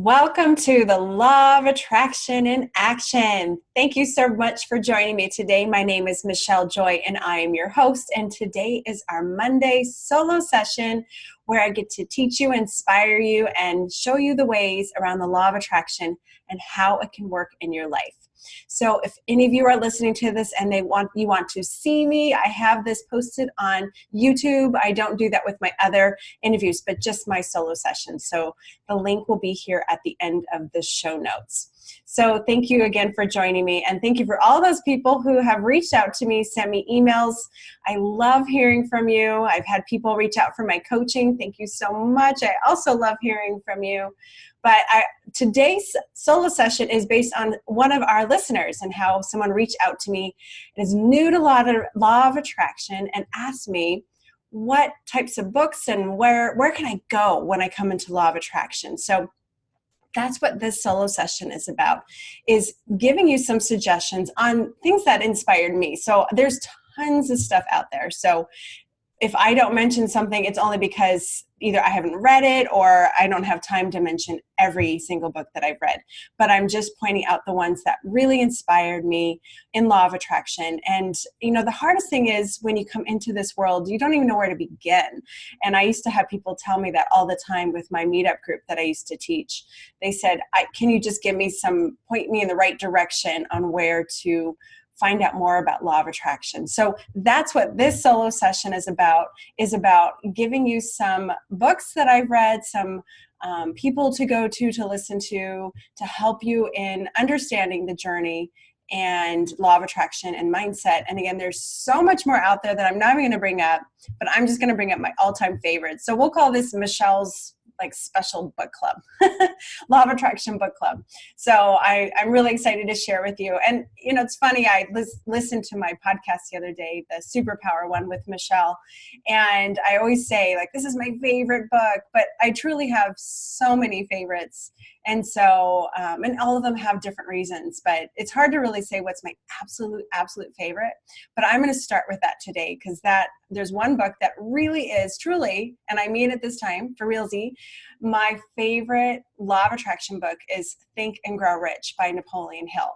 Welcome to the Law of Attraction in Action. Thank you so much for joining me today. My name is Michelle Joy and I am your host. And today is our Monday solo session where I get to teach you, inspire you, and show you the ways around the law of attraction and how it can work in your life. So if any of you are listening to this and you want to see me, I have this posted on YouTube. I don't do that with my other interviews, but just my solo sessions. So the link will be here at the end of the show notes. So thank you again for joining me. And thank you for all those people who have reached out to me, sent me emails. I love hearing from you. I've had people reach out for my coaching. Thank you so much. I also love hearing from you. But today's solo session is based on one of our listeners and how someone reached out to me and is new to law of attraction and asked me what types of books and where can I go when I come into law of attraction. So that's what this solo session is about, is giving you some suggestions on things that inspired me. So there's tons of stuff out there. So if I don't mention something, it's only because either I haven't read it or I don't have time to mention every single book that I've read. But I'm just pointing out the ones that really inspired me in law of attraction. And, the hardest thing is when you come into this world, you don't even know where to begin. And I used to have people tell me that all the time with my meetup group that I used to teach. They said, can you just point me in the right direction on where to find out more about law of attraction. So that's what this solo session is about giving you some books that I've read, some people to go to listen to help you in understanding the journey and law of attraction and mindset. And again, there's so much more out there that I'm not even going to bring up, but I'm just going to bring up my all-time favorites. So we'll call this Michelle's special book club, law of attraction book club. So I'm really excited to share with you. And, it's funny, I listened to my podcast the other day, the Superpower one with Michelle. And I always say, this is my favorite book, but I truly have so many favorites. And so, and all of them have different reasons, but it's hard to really say what's my absolute favorite. But I'm going to start with that today because there's one book that really is truly, and I mean it this time for realsy, my favorite law of attraction book is Think and Grow Rich by Napoleon Hill.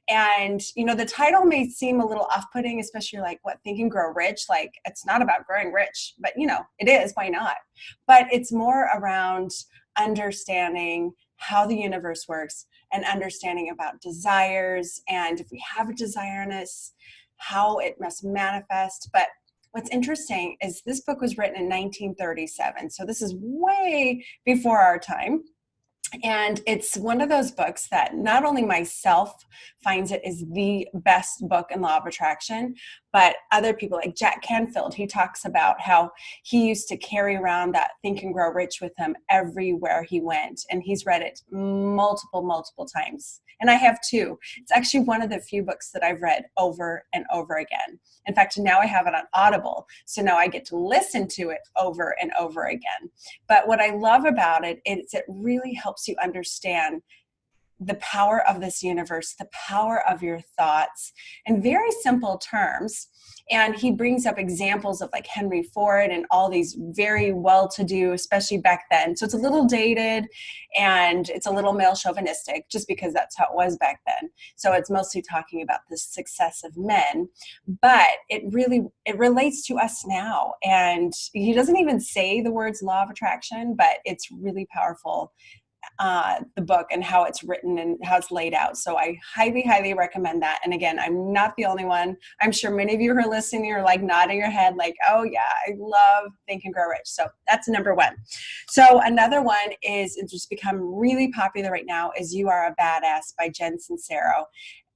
And, the title may seem a little off-putting, especially Think and Grow Rich? It's not about growing rich, but, it is. Why not? But it's more around understanding how the universe works and understanding about desires. And if we have a desire in us, how it must manifest. But what's interesting is this book was written in 1937. So this is way before our time. And it's one of those books that not only myself finds it is the best book in law of attraction, but other people like Jack Canfield, he talks about how he used to carry around that Think and Grow Rich with him everywhere he went. And he's read it multiple times. And I have too. It's actually one of the few books that I've read over and over again. In fact, now I have it on Audible. So now I get to listen to it over and over again. But what I love about it is it really helps you understand the power of this universe, the power of your thoughts in very simple terms. And he brings up examples of Henry Ford and all these very well-to-do, especially back then. So it's a little dated and it's a little male chauvinistic just because that's how it was back then. So it's mostly talking about the success of men, but it relates to us now. And he doesn't even say the words law of attraction, but it's really powerful. The book and how it's written and how it's laid out. So I highly recommend that. And again, I'm not the only one. I'm sure many of you who are listening are nodding your head oh yeah, I love Think and Grow Rich. So that's number one. So another one it's just become really popular right now is You Are a Badass by Jen Sincero.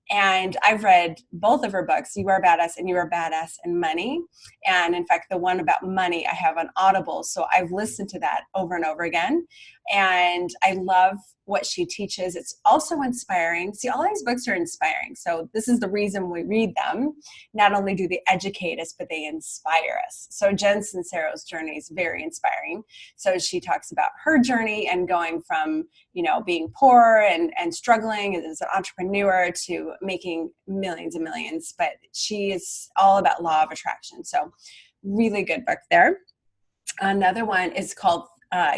And I've read both of her books, You Are a Badass and You Are a Badass in Money. And in fact, the one about money I have on Audible. So I've listened to that over and over again. And I love what she teaches. It's also inspiring. See, all these books are inspiring. So this is the reason we read them. Not only do they educate us, but they inspire us. So Jen Sincero's journey is very inspiring. So she talks about her journey and going from, being poor and struggling as an entrepreneur to making millions and millions. But she is all about law of attraction. So really good book there. Another one is called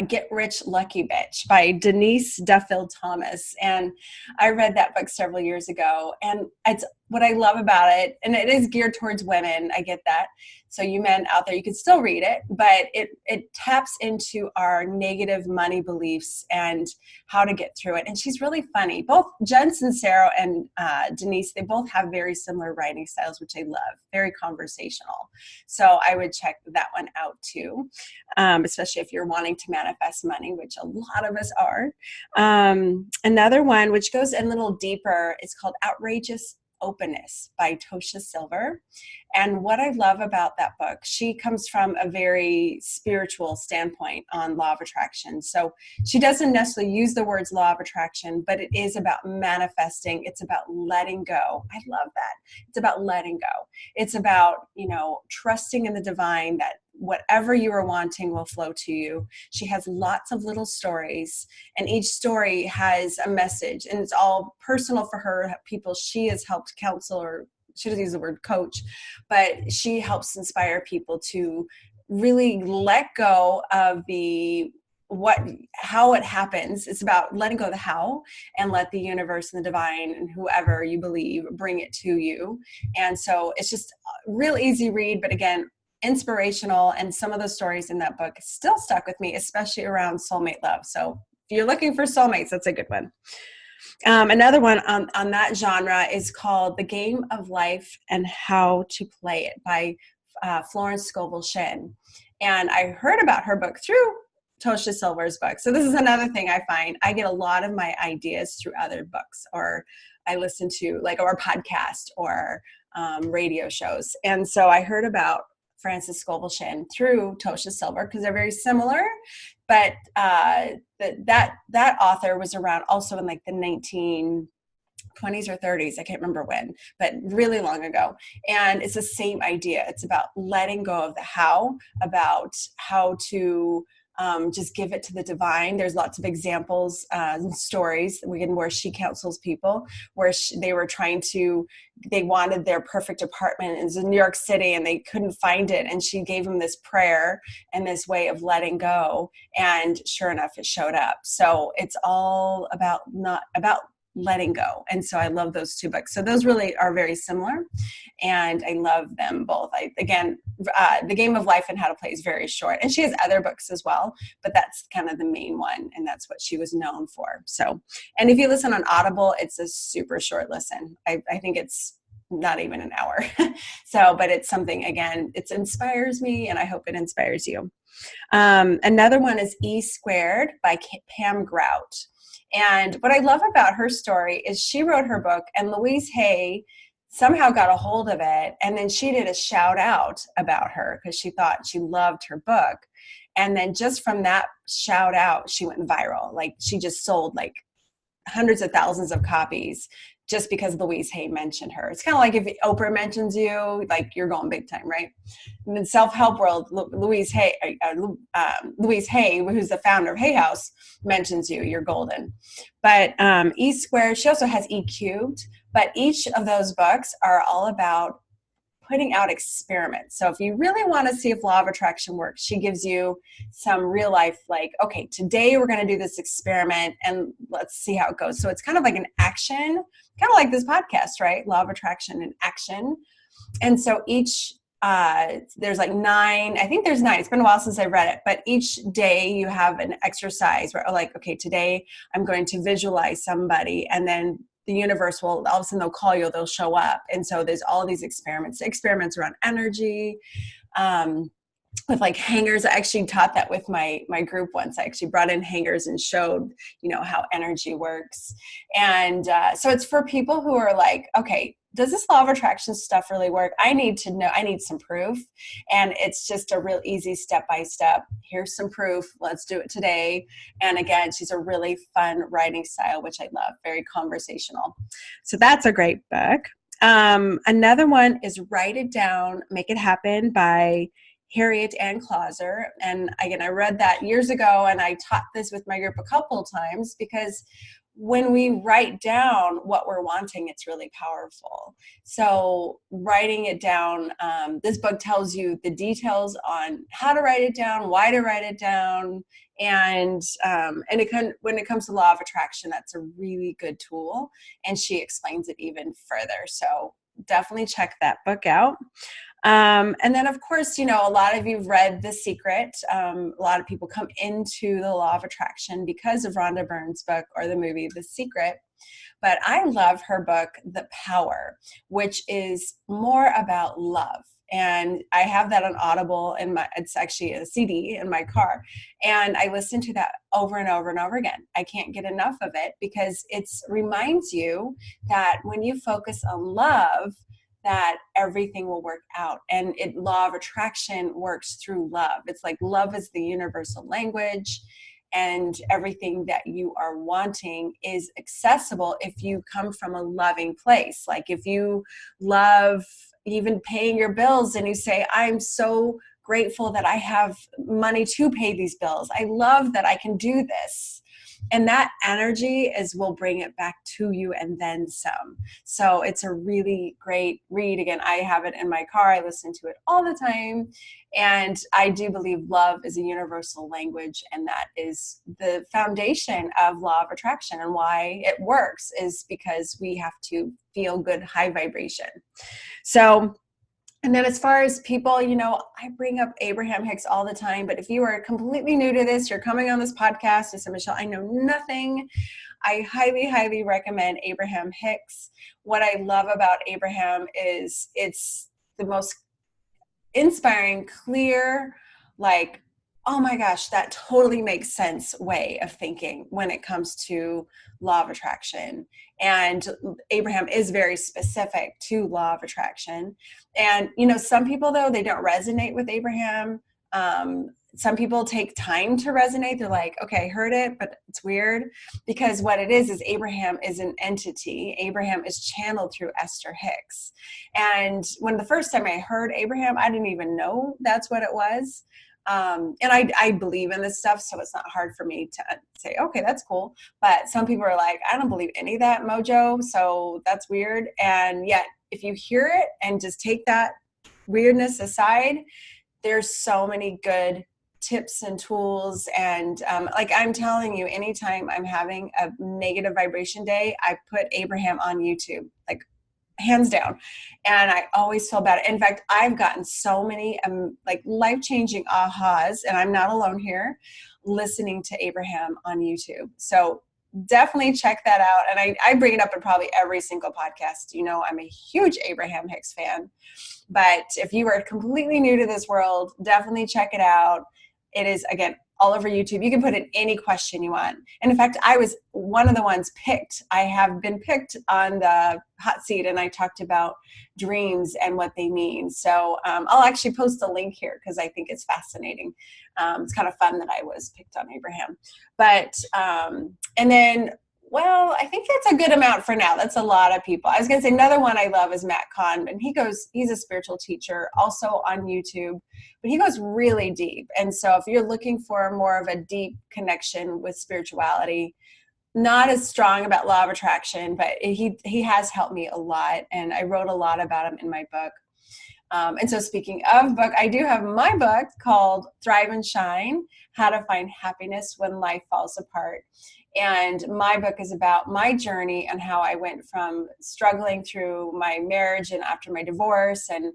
Get Rich Lucky Bitch by Denise Duffield Thomas. And I read that book several years ago. And it's what I love about it, and it is geared towards women. I get that. So you men out there, you can still read it, but it taps into our negative money beliefs and how to get through it. And she's really funny. Both Jen Sincero and Denise, they both have very similar writing styles, which I love. Very conversational. So I would check that one out too, especially if you're wanting to manifest money, which a lot of us are. Another one, which goes a little deeper, is called Outrageous Openness by Tosha Silver. And what I love about that book, she comes from a very spiritual standpoint on law of attraction. So she doesn't necessarily use the words law of attraction, but it is about manifesting. It's about letting go. I love that. It's about letting go. It's about, trusting in the divine that whatever you are wanting will flow to you. She has lots of little stories, and each story has a message, and it's all personal for her, people she has helped counsel, or she doesn't use the word coach, but she helps inspire people to really let go of how it happens. It's about letting go of the how and let the universe and the divine and whoever you believe bring it to you. And so it's just a real easy read, but again, inspirational. And some of the stories in that book still stuck with me, especially around soulmate love. So if you're looking for soulmates, that's a good one. Another one on that genre is called The Game of Life and How to Play It by Florence Scovel Shinn. And I heard about her book through Tosha Silver's book. So this is another thing I find. I get a lot of my ideas through other books, or I listen to or podcast or radio shows. And so I heard about Frances Scovel Shinn through Tosha Silver because they're very similar. But that author was around also in like the 1920s or 30s. I can't remember when, but really long ago. And it's the same idea. It's about letting go of the how, about how to just give it to the divine. There's lots of examples and stories where she counsels people where they wanted their perfect apartment in New York City and they couldn't find it. And she gave them this prayer and this way of letting go. And sure enough, it showed up. So it's all about letting go. And so I love those two books. So those really are very similar and I love them both. The Game of Life and How to Play is very short, and she has other books as well, but that's kind of the main one. And that's what she was known for. So, and if you listen on Audible, it's a super short listen. I think it's not even an hour. So, but it's something, again, it inspires me and I hope it inspires you. Another one is E Squared by Pam Grout. And what I love about her story is she wrote her book and Louise Hay somehow got a hold of it. And then she did a shout out about her because she thought she loved her book. And then just from that shout out, she went viral. Like she just sold like hundreds of thousands of copies just because Louise Hay mentioned her. It's kind of like if Oprah mentions you, like you're going big time, right? In the self-help world, Louise Hay, who's the founder of Hay House, mentions you, you're golden. But E Squared, she also has E Cubed, but each of those books are all about putting out experiments. So if you really want to see if law of attraction works, she gives you some real life, like, okay, today we're going to do this experiment and let's see how it goes. So it's kind of like an action, kind of like this podcast, right? Law of attraction and action. And so each, there's like 9, I think there's 9. It's been a while since I read it, but each day you have an exercise where like, okay, today I'm going to visualize somebody, and then the universe will, all of a sudden they'll call you, they'll show up. And so there's all these experiments around energy, with like hangers. I actually taught that with my group once. I actually brought in hangers and showed, how energy works. And so it's for people who are like, okay, does this law of attraction stuff really work? I need to know, I need some proof. And it's just a real easy step-by-step. Here's some proof. Let's do it today. And again, she's a really fun writing style, which I love, very conversational. So that's a great book. Another one is Write It Down, Make It Happen by Harriet Ann Clauser. And again, I read that years ago and I taught this with my group a couple of times because when we write down what we're wanting, it's really powerful. So writing it down, this book tells you the details on how to write it down, why to write it down, and when it comes to law of attraction, that's a really good tool, and she explains it even further. So definitely check that book out. And then, of course, a lot of you've read The Secret. A lot of people come into the law of attraction because of Rhonda Byrne's book or the movie The Secret. But I love her book, The Power, which is more about love. And I have that on Audible, it's actually a CD in my car. And I listen to that over and over and over again. I can't get enough of it because it reminds you that when you focus on love, that everything will work out. And law of attraction works through love. It's like love is the universal language, and everything that you are wanting is accessible if you come from a loving place. Like if you love even paying your bills and you say, I'm so grateful that I have money to pay these bills. I love that I can do this. And that energy will bring it back to you and then some. So it's a really great read. Again, I have it in my car. I listen to it all the time. And I do believe love is a universal language. And that is the foundation of law of attraction. And why it works is because we have to feel good, high vibration. So, and then as far as people, I bring up Abraham Hicks all the time, but if you are completely new to this, you're coming on this podcast, and so Michelle, I know nothing. I highly, highly recommend Abraham Hicks. What I love about Abraham is it's the most inspiring, clear, like, oh my gosh, that totally makes sense way of thinking when it comes to law of attraction. And Abraham is very specific to law of attraction. And, some people, though, they don't resonate with Abraham. Some people take time to resonate. They're like, okay, I heard it, but it's weird. Because what it is Abraham is an entity. Abraham is channeled through Esther Hicks. And when the first time I heard Abraham, I didn't even know that's what it was. And I believe in this stuff, so it's not hard for me to say, okay, that's cool. But some people are like, I don't believe any of that mojo, so that's weird. And yet, if you hear it and just take that weirdness aside, there's so many good tips and tools. And like I'm telling you, anytime I'm having a negative vibration day, I put Abraham on YouTube, like hands down. And I always feel bad. In fact, I've gotten so many like life-changing ahas, and I'm not alone here, listening to Abraham on YouTube. So definitely check that out. And I bring it up in probably every single podcast. I'm a huge Abraham Hicks fan. But if you are completely new to this world, definitely check it out. It is, again, all over YouTube. You can put in any question you want. And in fact, I was one of the ones picked. I have been picked on the hot seat, and I talked about dreams and what they mean. So I'll actually post a link here because I think it's fascinating. It's kind of fun that I was picked on Abraham. But, and then, well, I think that's a good amount for now. That's a lot of people. I was going to say another one I love is Matt Kahn. He's a spiritual teacher also on YouTube, but he goes really deep. And so if you're looking for more of a deep connection with spirituality, not as strong about law of attraction, but he has helped me a lot. And I wrote a lot about him in my book. And so speaking of book, I do have my book called Thrive and Shine, How to Find Happiness When Life Falls Apart. And my book is about my journey and how I went from struggling through my marriage and after my divorce and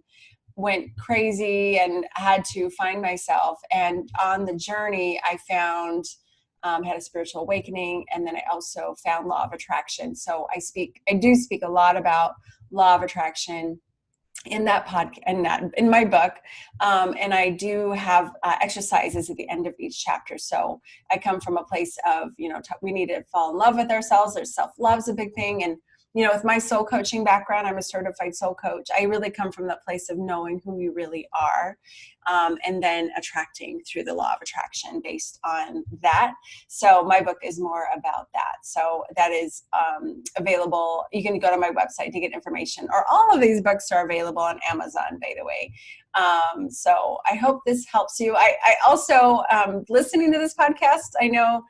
went crazy and had to find myself. And on the journey, I found, had a spiritual awakening. And then I also found law of attraction. So I do speak a lot about law of attraction in that podcast, in my book. And I do have exercises at the end of each chapter. So I come from a place of, we need to fall in love with ourselves. There's self-love is a big thing. And, with my soul coaching background, I'm a certified soul coach. I really come from that place of knowing who you really are, and then attracting through the law of attraction based on that. So my book is more about that. So that is available. You can go to my website to get information, or all of these books are available on Amazon, by the way. So I hope this helps you. I also, listening to this podcast, I know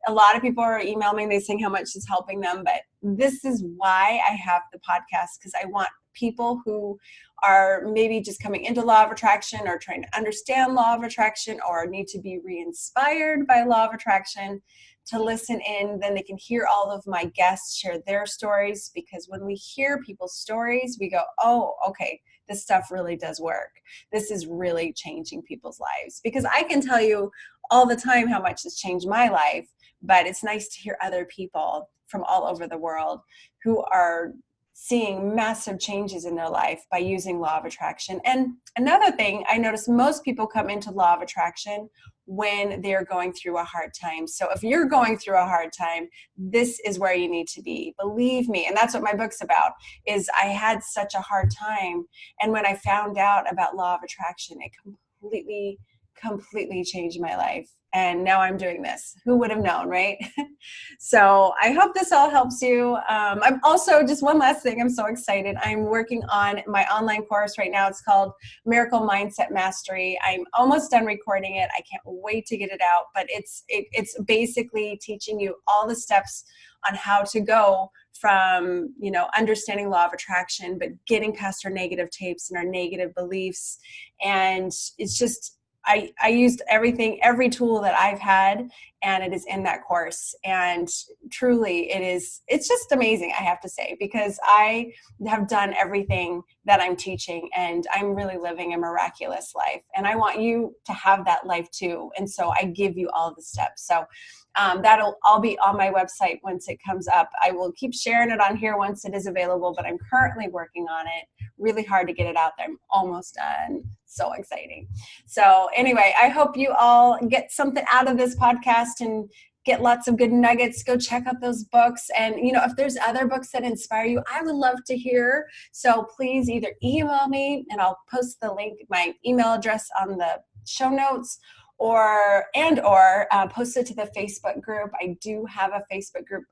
a lot of people are emailing me, they saying how much is helping them, but this is why I have the podcast, because I want people who are maybe just coming into law of attraction or trying to understand law of attraction or need to be re-inspired by law of attraction to listen in. Then they can hear all of my guests share their stories, because when we hear people's stories, we go, oh, okay, this stuff really does work. This is really changing people's lives. Because I can tell you all the time how much it's changed my life, but it's nice to hear other people from all over the world who are seeing massive changes in their life by using law of attraction. And another thing, I notice most people come into law of attraction when they're going through a hard time. So if you're going through a hard time, this is where you need to be. Believe me. And that's what my book's about, is I had such a hard time. And when I found out about law of attraction, it completely changed my life. And now I'm doing this. Who would have known, right? So I hope this all helps you. I'm also, just one last thing, I'm so excited. I'm working on my online course right now. It's called Miracle Mindset Mastery. I'm almost done recording it. I can't wait to get it out. But it's basically teaching you all the steps on how to go from, understanding law of attraction, but getting past our negative tapes and our negative beliefs. And it's just, I used every tool that I've had, and it is in that course. And truly it's just amazing, I have to say, because I have done everything that I'm teaching, and I'm really living a miraculous life. And I want you to have that life too. And so I give you all the steps. So that'll all be on my website once it comes up. I will keep sharing it on here once it is available, but I'm currently working on it really hard to get it out there. I'm almost done. So exciting. So anyway, I hope you all get something out of this podcast and get lots of good nuggets. Go check out those books. And, if there's other books that inspire you, I would love to hear. So please either email me, and I'll post the link, my email address on the show notes, or post it to the Facebook group. I do have a Facebook group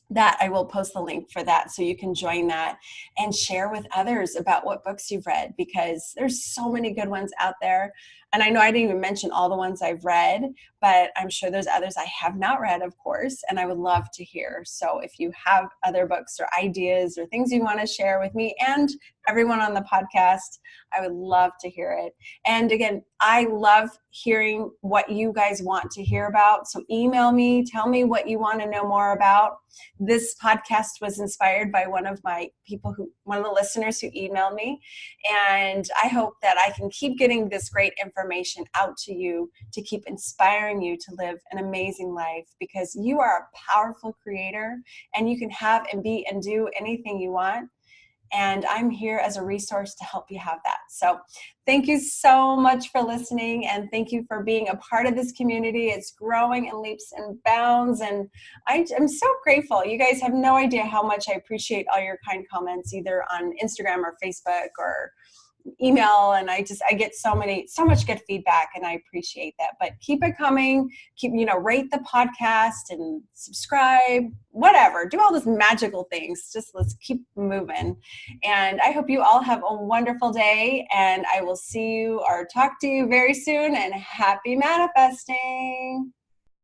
that I will post the link for that, so you can join that and share with others about what books you've read, because there's so many good ones out there. And I know I didn't even mention all the ones I've read, but I'm sure there's others I have not read, of course, and I would love to hear. So if you have other books or ideas or things you want to share with me and everyone on the podcast, I would love to hear it. And again, I love hearing what you guys want to hear about. So email me, tell me what you want to know more about. This podcast was inspired by one of the listeners who emailed me. And I hope that I can keep getting this great information out to you to keep inspiring you to live an amazing life, because you are a powerful creator, and you can have and be and do anything you want. And I'm here as a resource to help you have that. So thank you so much for listening, and thank you for being a part of this community. It's growing in leaps and bounds, and I'm so grateful. You guys have no idea how much I appreciate all your kind comments, either on Instagram or Facebook or email, and I get so much good feedback, and I appreciate that. But keep it coming. Rate the podcast and subscribe, whatever. Do all those magical things. Just let's keep moving. And I hope you all have a wonderful day, and I will see you or talk to you very soon, and happy manifesting.